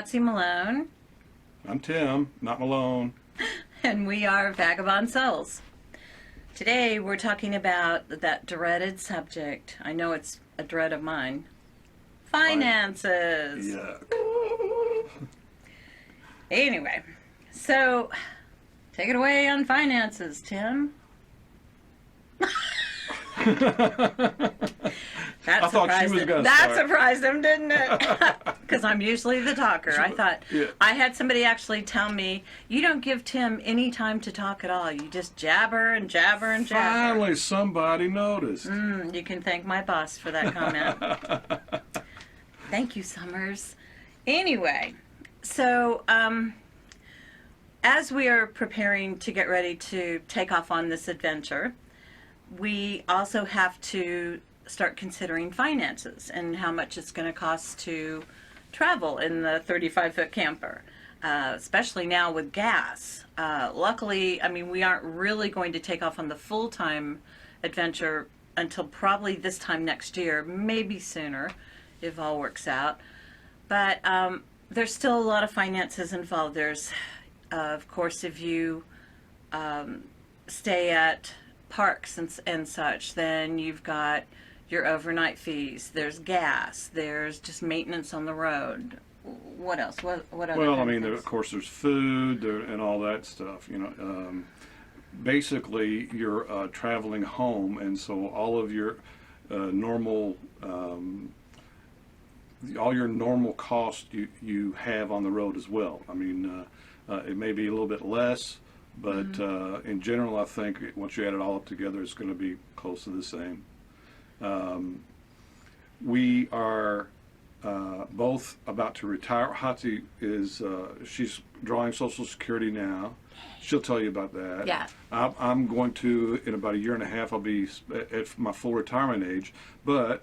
Hotsy Malone. I'm Tim, not Malone. And we are Vagabond Souls. Today we're talking about that dreaded subject. I know it's a dread of mine. Finances. Yeah. Anyway, so take it away on finances, Tim. I thought she was going to That start. surprised him, didn't it? Because I'm usually the talker. I thought, Yeah. I had somebody actually tell me, you don't give Tim any time to talk at all. You just jabber and jabber and jabber. Finally, somebody noticed. You can thank my boss for that comment. Thank you, Summers. Anyway, so as we are preparing to get ready to take off on this adventure, we also have to start considering finances and how much it's going to cost to travel in the 35-foot camper, especially now with gas. Luckily, I mean, we aren't really going to take off on the full-time adventure until probably this time next year, maybe sooner if all works out. But there's still a lot of finances involved. There's, of course, if you stay at parks and such, then you've got your overnight fees, there's gas, there's just maintenance on the road. What else? What other Well, I kind mean, of of things? course, there's food and all that stuff. You know, basically, you're traveling home, and so all of your normal, all your normal costs you have on the road as well. I mean, it may be a little bit less, but in general, I think once you add it all up together, it's going to be close to the same. We are both about to retire. Hotsy is she's drawing Social Security now. She'll tell you about that. Yeah. I'm going to, in about a year and a half, I'll be at my full retirement age. But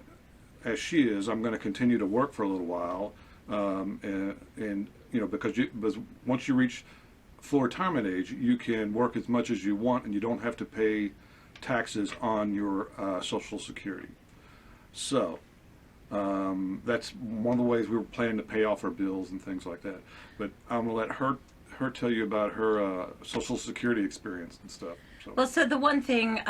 as she is, I'm going to continue to work for a little while, and you know, because once you reach full retirement age, you can work as much as you want, and you don't have to pay taxes on your Social Security. So that's one of the ways we were planning to pay off our bills and things like that. But I'm gonna let her tell you about her Social Security experience and stuff. So. Well, so the one thing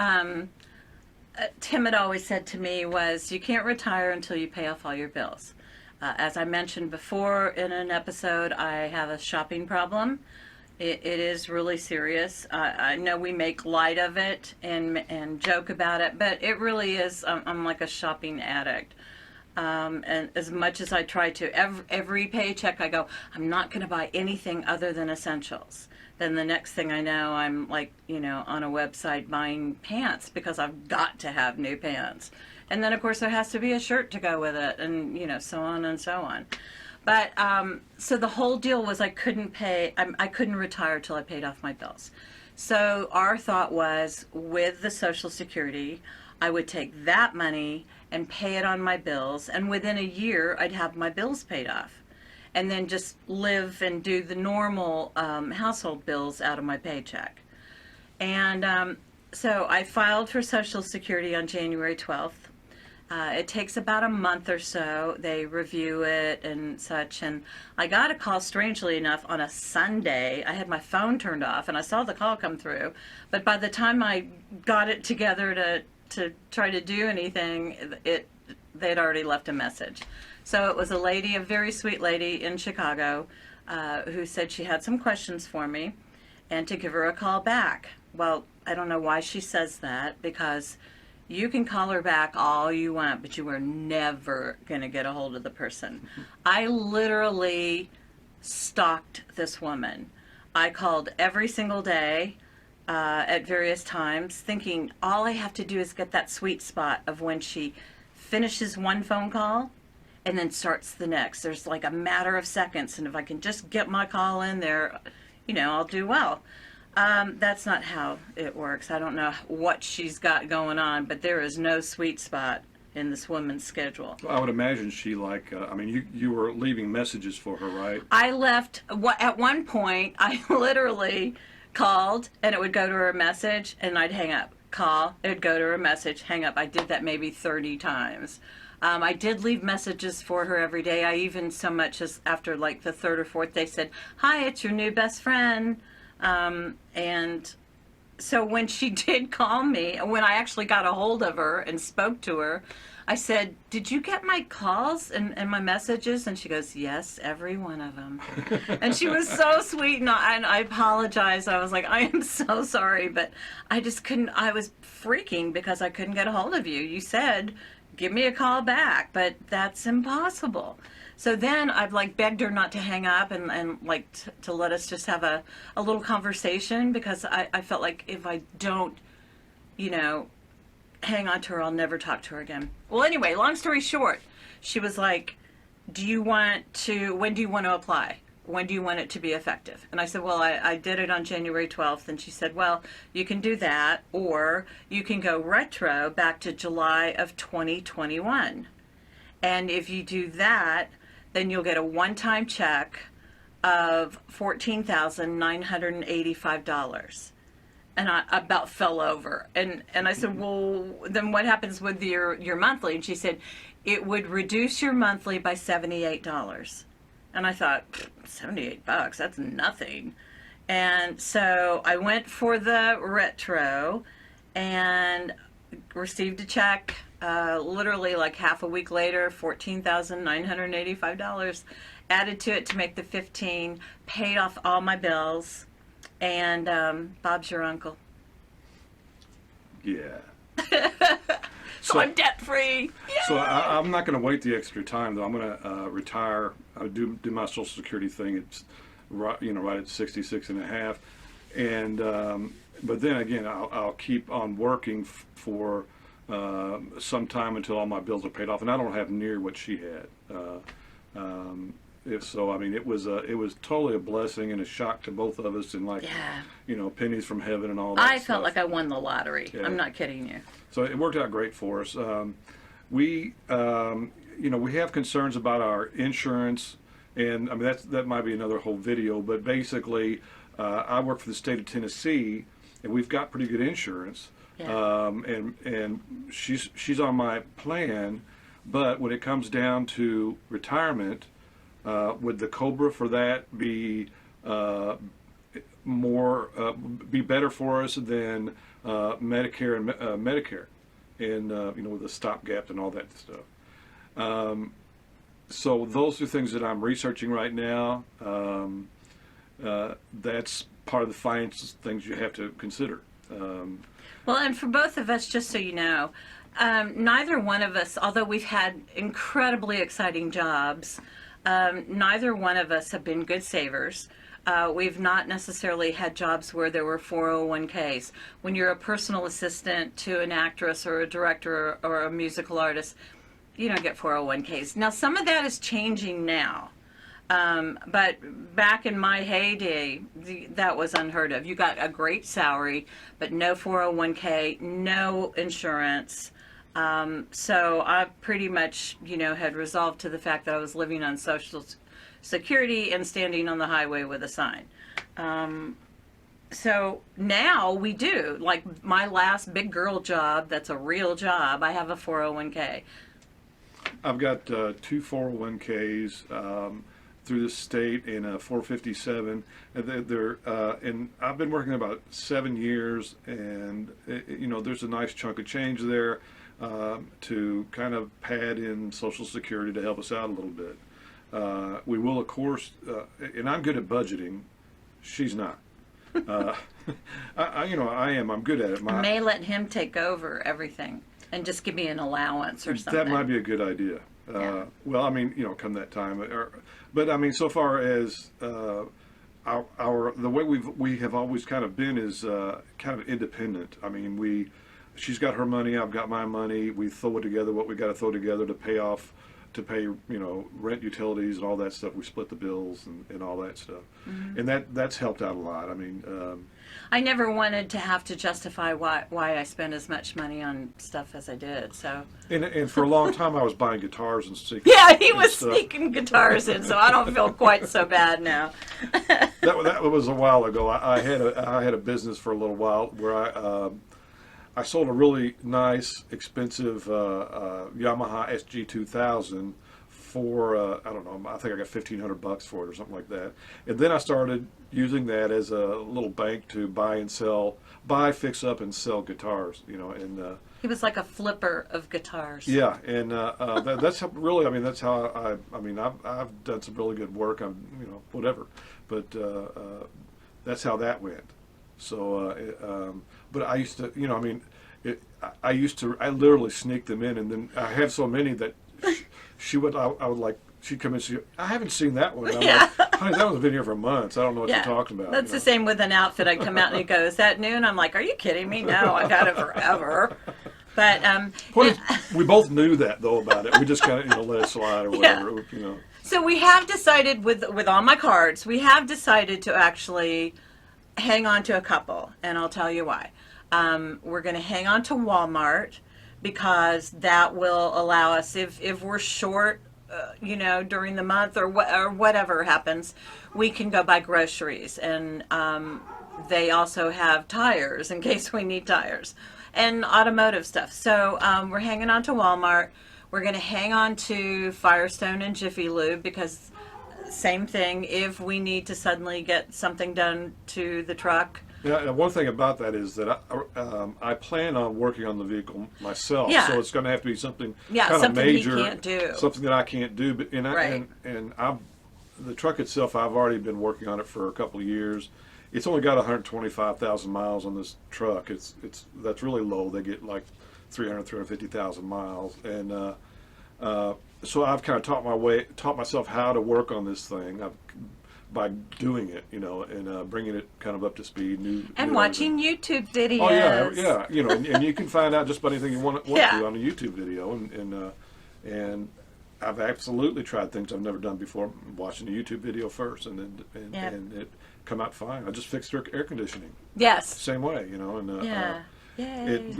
Tim had always said to me was, you can't retire until you pay off all your bills. As I mentioned before in an episode, I have a shopping problem. It is really serious. I know we make light of it and joke about it, but it really is. I'm like a shopping addict. And as much as I try to, every paycheck I go, I'm not going to buy anything other than essentials. Then the next thing I know, I'm like, you know, on a website buying pants because I've got to have new pants. And then, of course, there has to be a shirt to go with it, and, you know, so on and so on. But so the whole deal was I couldn't retire till I paid off my bills. So our thought was, with the Social Security, I would take that money and pay it on my bills, and within a year I'd have my bills paid off, and then just live and do the normal household bills out of my paycheck. And so I filed for Social Security on January 12th. It takes about a month or so. They review it and such. And I got a call, strangely enough, on a Sunday. I had my phone turned off, and I saw the call come through. But by the time I got it together to try to do anything, they'd already left a message. So it was a lady, a very sweet lady in Chicago, who said she had some questions for me and to give her a call back. Well, I don't know why she says that, because you can call her back all you want, but you are never going to get a hold of the person. I literally stalked this woman. I called every single day at various times, thinking all I have to do is get that sweet spot of when she finishes one phone call and then starts the next. There's like a matter of seconds, and if I can just get my call in there, you know, I'll do well. That's not how it works. I don't know what she's got going on, but there is no sweet spot in this woman's schedule. I would imagine she I mean, you were leaving messages for her, right? I left, at one point, I literally called, and it would go to her message, and I'd hang up. call, it would go to her message, hang up. I did that maybe 30 times. I did leave messages for her every day. I even so much as after like the third or fourth day said, "Hi, it's your new best friend." And so when she did call me, when I actually got a hold of her and spoke to her, I said, "Did you get my calls and my messages?" And she goes, "Yes, every one of them." And she was so sweet, and I apologized. I was like, "I am so sorry, but I just couldn't, I was freaking because I couldn't get a hold of you. You said, give me a call back, but that's impossible." So then I've like begged her not to hang up and like to let us just have a little conversation, because I felt like if I don't, you know, hang on to her, I'll never talk to her again. Well, anyway, long story short, she was like, when do you want to apply? When do you want it to be effective? And I said, well, I did it on January 12th. And she said, well, you can do that, or you can go retro back to July of 2021. And if you do that, then you'll get a one-time check of $14,985. And I about fell over. And I said, well, then what happens with your monthly? And she said, it would reduce your monthly by $78. And I thought, $78, that's nothing. And so I went for the retro and received a check literally like half a week later, $14,985 added to it to make the 15, paid off all my bills. And Bob's your uncle. Yeah. So I'm debt free. So I'm not going to wait the extra time though. I'm going to retire. I do my Social Security thing. It's right at 66 and a half, and but then again I'll keep on working for some time until all my bills are paid off, and I don't have near what she had. If so, I mean, it was totally a blessing and a shock to both of us, and like, pennies from heaven and all that. I felt like I won the lottery. Yeah. I'm not kidding you. So it worked out great for us. We have concerns about our insurance, and I mean that might be another whole video. But basically, I work for the state of Tennessee, and we've got pretty good insurance. Yeah. And she's on my plan, but when it comes down to retirement. Would the COBRA for that be be better for us than Medicare and Medicare, and with the stopgap and all that stuff? So those are things that I'm researching right now. That's part of the finance things you have to consider. Well, and for both of us, just so you know, neither one of us, although we've had incredibly exciting jobs, neither one of us have been good savers. We've not necessarily had jobs where there were 401ks. When you're a personal assistant to an actress or a director or a musical artist, you don't get 401ks. Now, some of that is changing now. But back in my heyday, that was unheard of. You got a great salary, but no 401k, no insurance. So I pretty much, had resolved to the fact that I was living on Social Security and standing on the highway with a sign. So now we do. Like my last big girl job, that's a real job, I have a 401k. I've got two 401ks through the state and a 457. And I've been working about 7 years, and there's a nice chunk of change there. To kind of pad in Social Security to help us out a little bit. We will, of course, and I'm good at budgeting. She's not. I am. I'm good at it. I may let him take over everything and just give me an allowance or something. That might be a good idea. Yeah. Well, I mean, come that time. But I mean, so far as the way we have always kind of been is kind of independent. I mean, she's got her money, I've got my money. We throw it together what we got to throw together to pay rent, utilities, and all that stuff. We split the bills and all that stuff, and that's helped out a lot. I mean, I never wanted to have to justify why I spent as much money on stuff as I did. So and for a long time I was buying guitars and sneaking. Yeah, he was sneaking guitars in, so I don't feel quite so bad now. that was a while ago. I had a business for a little while where I sold a really nice, expensive Yamaha SG 2000 for I don't know. I think I got $1,500 for it or something like that. And then I started using that as a little bank to buy, fix up, and sell guitars. He was like a flipper of guitars. Yeah, and that's how, really. I mean, that's how I mean, I've done some really good work on whatever, but that's how that went. So, but I used to, I mean, I literally sneak them in, and then I have so many that I would like, she'd come in and say, I haven't seen that one. And I'm Yeah. like, honey, that one's been here for months. I don't know what Yeah. you're talking about. That's the same with an outfit. I'd come out and he'd go, "Is that new?" And I'm like, "Are you kidding me? No, I've had it forever." But Point is, we both knew that though about it. We just kind of let it slide or whatever. So we have decided with all my cards, we have decided to actually hang on to a couple, and I'll tell you why. We're going to hang on to Walmart because that will allow us, if we're short, during the month or whatever happens, we can go buy groceries, and they also have tires in case we need tires and automotive stuff. So we're hanging on to Walmart. We're going to hang on to Firestone and Jiffy Lube because same thing, if we need to get something done to the truck. Yeah, and one thing about that is that I plan on working on the vehicle myself, Yeah. so it's going to have to be something Yeah, kind of something he major, can't do. something that I can't do. But Right. the truck itself, I've already been working on it for a couple of years. It's only got 125,000 miles on this truck. That's really low. They get like 350,000 miles, and so I've kind of taught myself how to work on this thing by doing it, and bringing it kind of up to speed. And watching YouTube videos. Oh yeah, and you can find out just about anything you want Yeah. to on a YouTube video, and I've absolutely tried things I've never done before, watching a YouTube video first, and Yep. and it come out fine. I just fixed air conditioning, Yes. same way, and Yeah. Yay.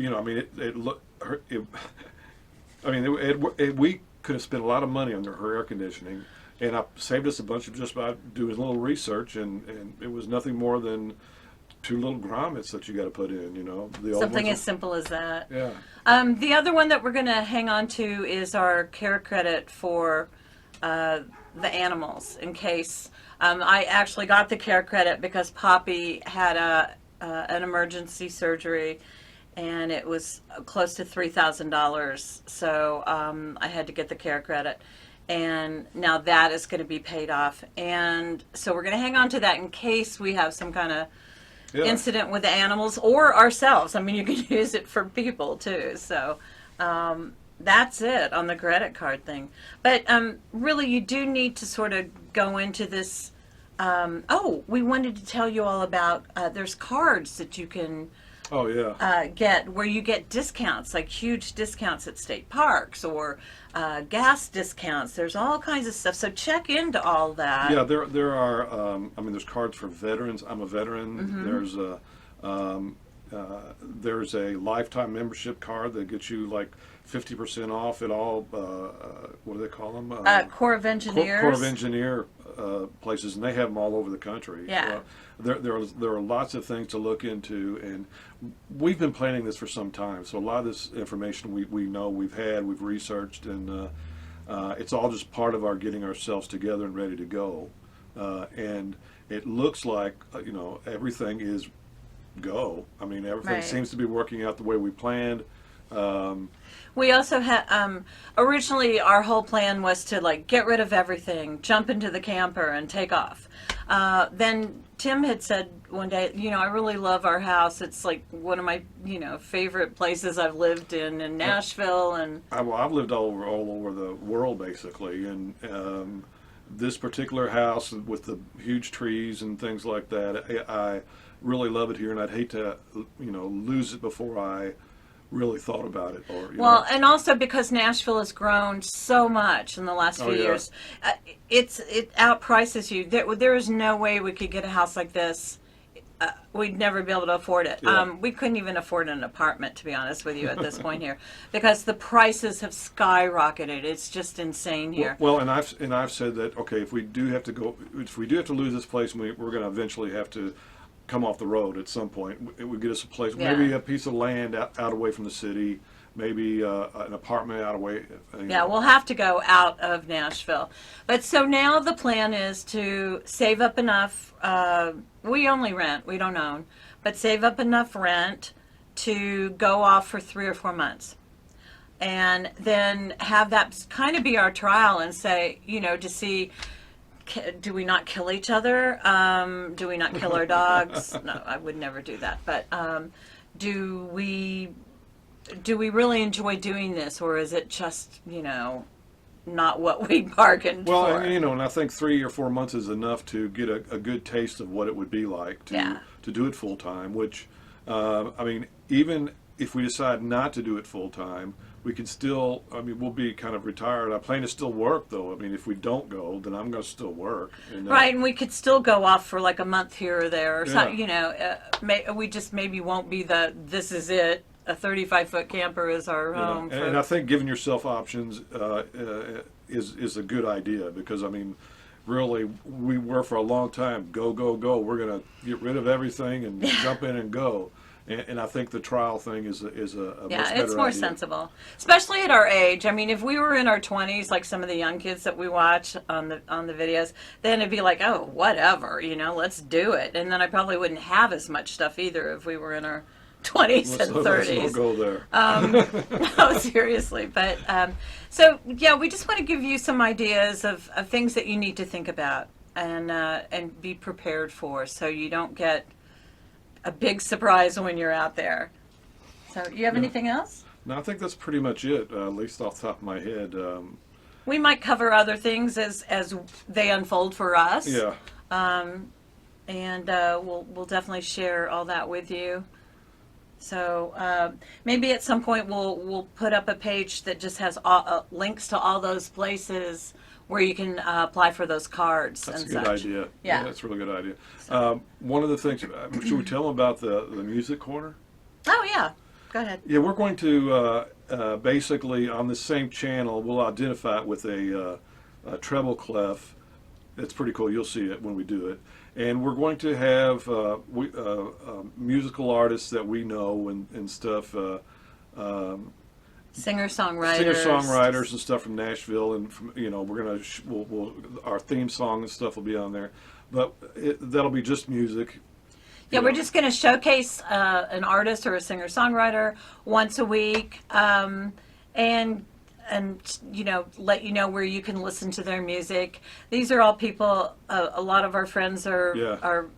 I mean, we could have spent a lot of money on her air conditioning, and I saved us a bunch of just by doing a little research, and it was nothing more than 2 little grommets that you got to put in, the old Something ones. as simple as that. Yeah. The other one that we're going to hang on to is our care credit for the animals in case. I actually got the care credit because Poppy had an emergency surgery, and it was close to $3,000. So I had to get the care credit. And now that is going to be paid off. And so we're going to hang on to that in case we have some kind of Yeah. incident with the animals or ourselves. I mean, you can use it for people too. So that's it on the credit card thing. But really, you do need to sort of go into this. We wanted to tell you all about there's cards that you can Oh yeah. get where you get discounts, like huge discounts at state parks or gas discounts. There's all kinds of stuff. So check into all that. Yeah, there are. There's cards for veterans. I'm a veteran. Mm-hmm. There's a lifetime membership card that gets you like 50% off at all. What do they call them? Corps of Engineers. Corps of Engineer places, and they have them all over the country. Yeah. There are lots of things to look into, and we've been planning this for some time. So a lot of this information we know, we've researched, and it's all just part of our getting ourselves together and ready to go. And it looks like everything is go. I mean, everything Right. seems to be working out the way we planned. We also had originally our whole plan was to get rid of everything, jump into the camper, and take off. Then Tim had said one day, I really love our house. It's like one of my favorite places I've lived in Nashville, and I've lived all over the world basically, and this particular house with the huge trees and things like that, I really love it here, and I'd hate to lose it before I really thought about it. Or and also because Nashville has grown so much in the last few yeah. years, it outprices you. There is no way we could get a house like this. We'd never be able to afford it. Yeah. We couldn't even afford an apartment, to be honest with you, at this point here, because the prices have skyrocketed. It's just insane here. Well, and I've said that if we do have to lose this place, we're going to eventually have to come off the road at some point. It would get us a place, Yeah. maybe a piece of land out away from the city, maybe an apartment out away. Yeah, we'll have to go out of Nashville. But so now the plan is to save up enough. We only rent, we don't own, but save up enough rent to go off for 3 or 4 months. And then have that kind of be our trial and say, to see, do we not kill each other? Do we not kill our dogs? No, I would never do that. But do we really enjoy doing this, or is it just, not what we bargained Well, for? and I think 3 or 4 months is enough to get a good taste of what it would be like to do it full time. Which, even if we decide not to do it full time, we can still. We'll be kind of retired. I plan to still work, though. If we don't go, then I'm going to still work. And, Right, and we could still go off for like a month here or there, or Yeah. something. We just maybe won't be this is it. A 35-foot camper is our home. And I think giving yourself options is a good idea, because really we were for a long time go. We're going to get rid of everything and jump in and go. And I think the trial thing is a much better it's more idea. sensible, especially at our age. If we were in our 20s, like some of the young kids that we watch on the videos, then it'd be like, oh, whatever, let's do it. And then I probably wouldn't have as much stuff either if we were in our 20s and 30s. Let's not go there. No, seriously. But we just want to give you some ideas of things that you need to think about and be prepared for, so you don't get a big surprise when you're out there. So, you have anything else? No, I think that's pretty much it, at least off the top of my head. We might cover other things as they unfold for us. Yeah. And we'll definitely share all that with you. So maybe at some point we'll put up a page that just has links to all those places where you can apply for those cards. That's and a good such. idea. Yeah. That's a really good idea. One of the things, should we tell them about the music corner? Oh, yeah. Go ahead. Yeah, we're going to basically on the same channel, we'll identify it with a treble clef. It's pretty cool. You'll see it when we do it. And we're going to have musical artists that we know and stuff. Singer-songwriters and stuff from Nashville, and from we're gonna we'll our theme song and stuff will be on there, but that'll be just music. Yeah, we're just going to showcase an artist or a singer-songwriter once a week, and let you know where you can listen to their music. These are all people. A lot of our friends are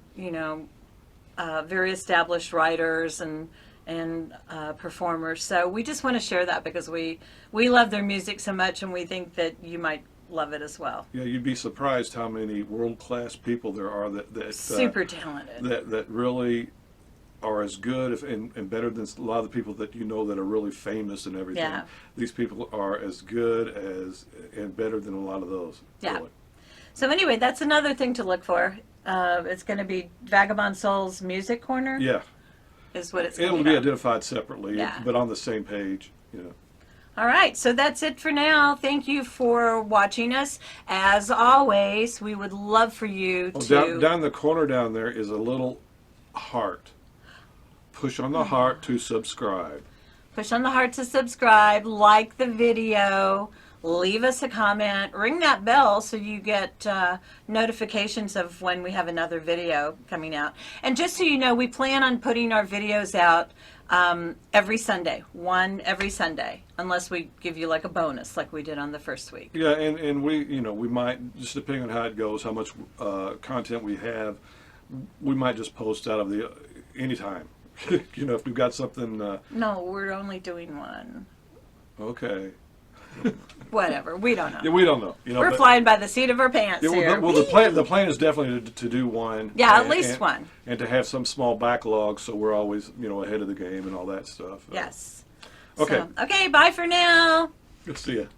very established writers and performers. So we just want to share that because we love their music so much, and we think that you might love it as well. Yeah, you'd be surprised how many world-class people there are that super talented, that really are as good and better than a lot of the people that that are really famous and everything. Yeah. These people are as good as and better than a lot of those. Yeah. Really. So anyway, that's another thing to look for. It's going to be Vagabond Soul's Music Corner. Yeah. Is what it's. It'll be identified separately, Yeah. but on the same page. All right, so that's it for now. Thank you for watching us. As always, we would love for you to... Down the corner down there is a little heart. Push on the heart to subscribe. Push on the heart to subscribe, like the video, leave us a comment, ring that bell so you get notifications of when we have another video coming out. And just so you know, we plan on putting our videos out every Sunday, one every Sunday, unless we give you like a bonus like we did on the first week. Yeah, and we we might, just depending on how it goes, how much content we have, we might just post out of the anytime. If we've got something. No, we're only doing one. Okay. Whatever, we don't know. Yeah, we don't know. We're flying by the seat of our pants here. Well, the plan is definitely to do one. Yeah, at least one. And to have some small backlog, so we're always ahead of the game and all that stuff. Yes. Okay. So, okay, bye for now. Good to see you.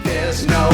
There's no